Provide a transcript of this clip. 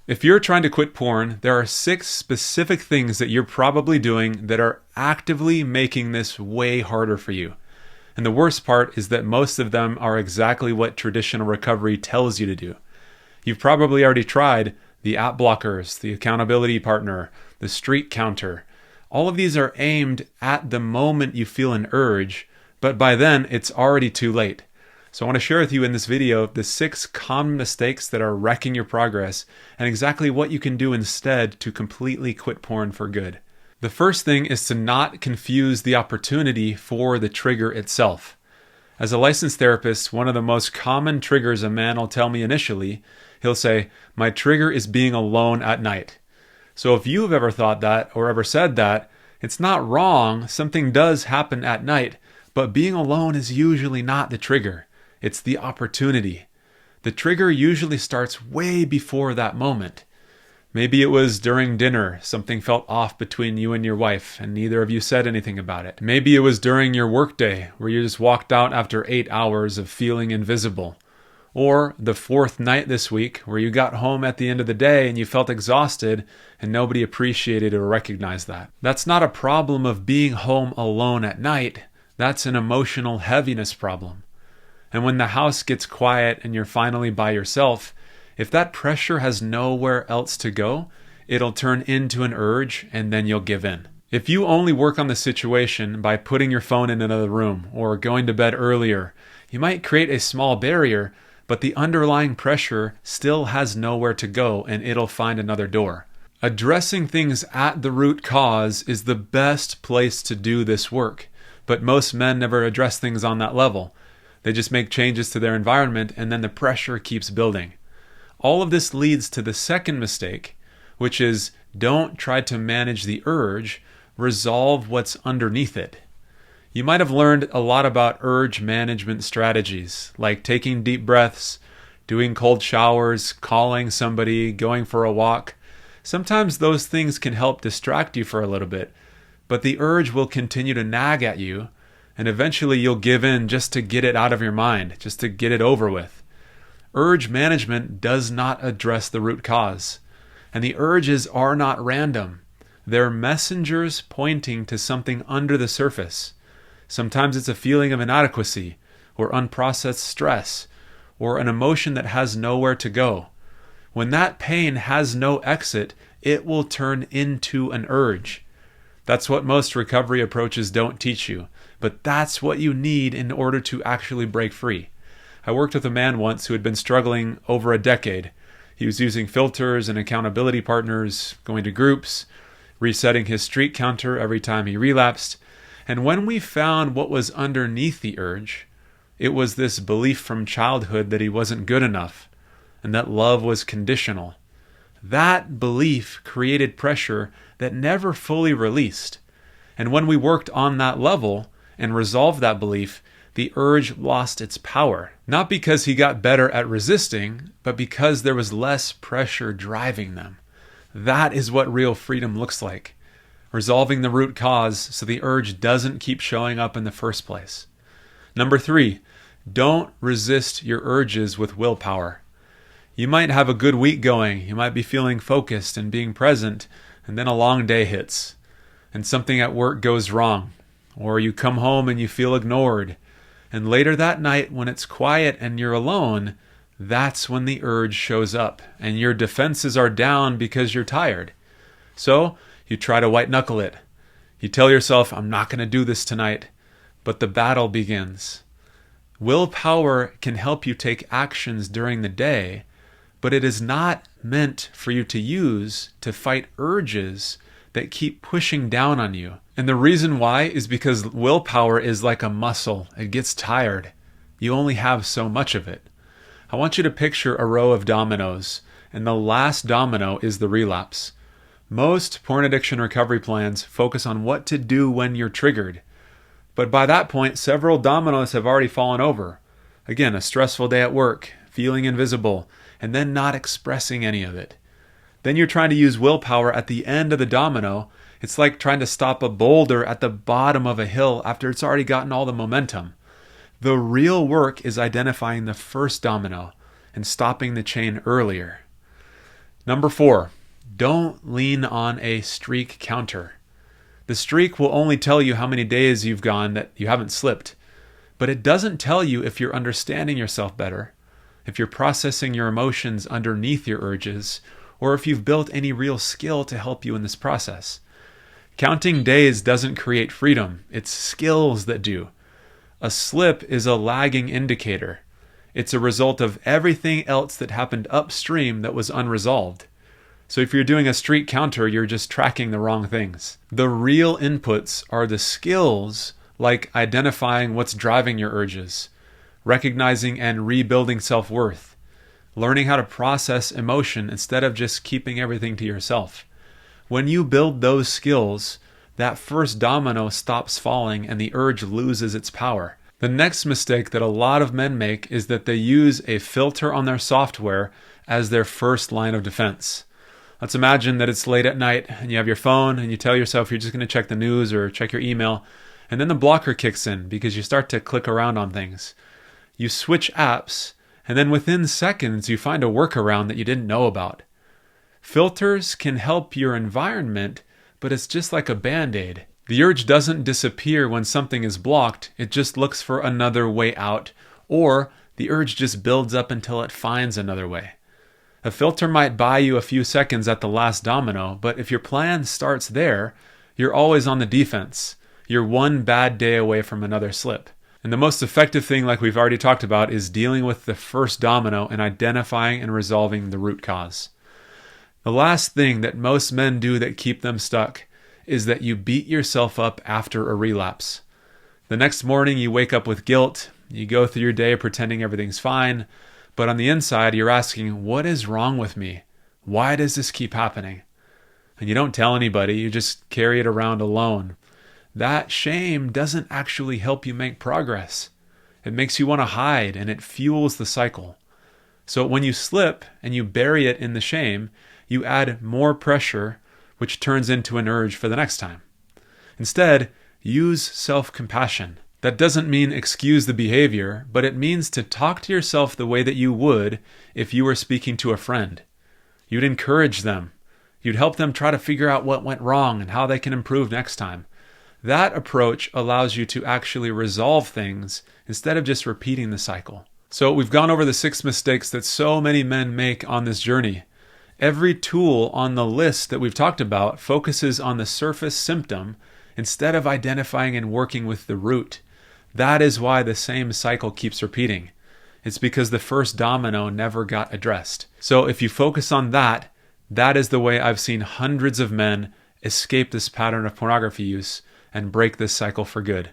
If you're trying to quit porn, there are 6 specific things that you're probably doing that are actively making this way harder for you. And the worst part is that most of them are exactly what traditional recovery tells you to do. You've probably already tried the app blockers, the accountability partner, the streak counter. All of these are aimed at the moment you feel an urge, but by then it's already too late. So I want to share with you in this video the 6 common mistakes that are wrecking your progress and exactly what you can do instead to completely quit porn for good. The first thing is to not confuse the opportunity for the trigger itself. As a licensed therapist, one of the most common triggers a man will tell me initially, he'll say, "My trigger is being alone at night." So if you've ever thought that or ever said that, it's not wrong. Something does happen at night, but being alone is usually not the trigger. It's the opportunity. The trigger usually starts way before that moment. Maybe it was during dinner, something felt off between you and your wife, and neither of you said anything about it. Maybe it was during your workday, where you just walked out after 8 hours of feeling invisible. Or the 4th night this week, where you got home at the end of the day and you felt exhausted, and nobody appreciated or recognized that. That's not a problem of being home alone at night. That's an emotional heaviness problem. And when the house gets quiet and you're finally by yourself, if that pressure has nowhere else to go, it'll turn into an urge and then you'll give in. If you only work on the situation by putting your phone in another room or going to bed earlier, you might create a small barrier, but the underlying pressure still has nowhere to go and it'll find another door. Addressing things at the root cause is the best place to do this work, but most men never address things on that level. They just make changes to their environment and then the pressure keeps building. All of this leads to the second mistake, which is don't try to manage the urge, resolve what's underneath it. You might have learned a lot about urge management strategies, like taking deep breaths, doing cold showers, calling somebody, going for a walk. Sometimes those things can help distract you for a little bit, but the urge will continue to nag at you, and eventually you'll give in just to get it out of your mind, just to get it over with. Urge management does not address the root cause, and the urges are not random. They're messengers pointing to something under the surface. Sometimes it's a feeling of inadequacy, or unprocessed stress, or an emotion that has nowhere to go. When that pain has no exit, it will turn into an urge. That's what most recovery approaches don't teach you, but that's what you need in order to actually break free. I worked with a man once who had been struggling over a decade. He was using filters and accountability partners, going to groups, resetting his streak counter every time he relapsed. And when we found what was underneath the urge, it was this belief from childhood that he wasn't good enough and that love was conditional. That belief created pressure that never fully released. And when we worked on that level and resolved that belief, the urge lost its power. Not because he got better at resisting, but because there was less pressure driving them. That is what real freedom looks like. Resolving the root cause so the urge doesn't keep showing up in the first place. Number 3, don't resist your urges with willpower. You might have a good week going, you might be feeling focused and being present, and then a long day hits, and something at work goes wrong, or you come home and you feel ignored, and later that night when it's quiet and you're alone, that's when the urge shows up, and your defenses are down because you're tired. So you try to white knuckle it. You tell yourself, I'm not going to do this tonight, but the battle begins. Willpower can help you take actions during the day, but it is not meant for you to use to fight urges that keep pushing down on you. And the reason why is because willpower is like a muscle. It gets tired. You only have so much of it. I want you to picture a row of dominoes, and the last domino is the relapse. Most porn addiction recovery plans focus on what to do when you're triggered. But by that point, several dominoes have already fallen over. Again, a stressful day at work, feeling invisible, and then not expressing any of it. Then you're trying to use willpower at the end of the domino. It's like trying to stop a boulder at the bottom of a hill after it's already gotten all the momentum. The real work is identifying the first domino and stopping the chain earlier. Number 4, don't lean on a streak counter. The streak will only tell you how many days you've gone that you haven't slipped, but it doesn't tell you if you're understanding yourself better, if you're processing your emotions underneath your urges, or if you've built any real skill to help you in this process. Counting days doesn't create freedom, it's skills that do. A slip is a lagging indicator. It's a result of everything else that happened upstream that was unresolved. So if you're doing a streak counter, you're just tracking the wrong things. The real inputs are the skills like identifying what's driving your urges, recognizing and rebuilding self-worth, learning how to process emotion instead of just keeping everything to yourself. When you build those skills, that first domino stops falling and the urge loses its power. The next mistake that a lot of men make is that they use a filter on their software as their first line of defense. Let's imagine that it's late at night and you have your phone and you tell yourself you're just going to check the news or check your email, and then the blocker kicks in because you start to click around on things. You switch apps, and then within seconds you find a workaround that you didn't know about. Filters can help your environment, but it's just like a band-aid. The urge doesn't disappear when something is blocked, it just looks for another way out, or the urge just builds up until it finds another way. A filter might buy you a few seconds at the last domino, but if your plan starts there, you're always on the defense. You're one bad day away from another slip. And the most effective thing, like we've already talked about, is dealing with the first domino and identifying and resolving the root cause. The last thing that most men do that keep them stuck is that you beat yourself up after a relapse. The next morning you wake up with guilt, you go through your day pretending everything's fine, but on the inside you're asking, what is wrong with me? Why does this keep happening? And you don't tell anybody, you just carry it around alone. That shame doesn't actually help you make progress. It makes you want to hide and it fuels the cycle. So when you slip and you bury it in the shame, you add more pressure, which turns into an urge for the next time. Instead, use self-compassion. That doesn't mean excuse the behavior, but it means to talk to yourself the way that you would if you were speaking to a friend. You'd encourage them. You'd help them try to figure out what went wrong and how they can improve next time. That approach allows you to actually resolve things instead of just repeating the cycle. So we've gone over the 6 mistakes that so many men make on this journey. Every tool on the list that we've talked about focuses on the surface symptom instead of identifying and working with the root. That is why the same cycle keeps repeating. It's because the first domino never got addressed. So if you focus on that, that is the way I've seen hundreds of men escape this pattern of pornography use and break this cycle for good.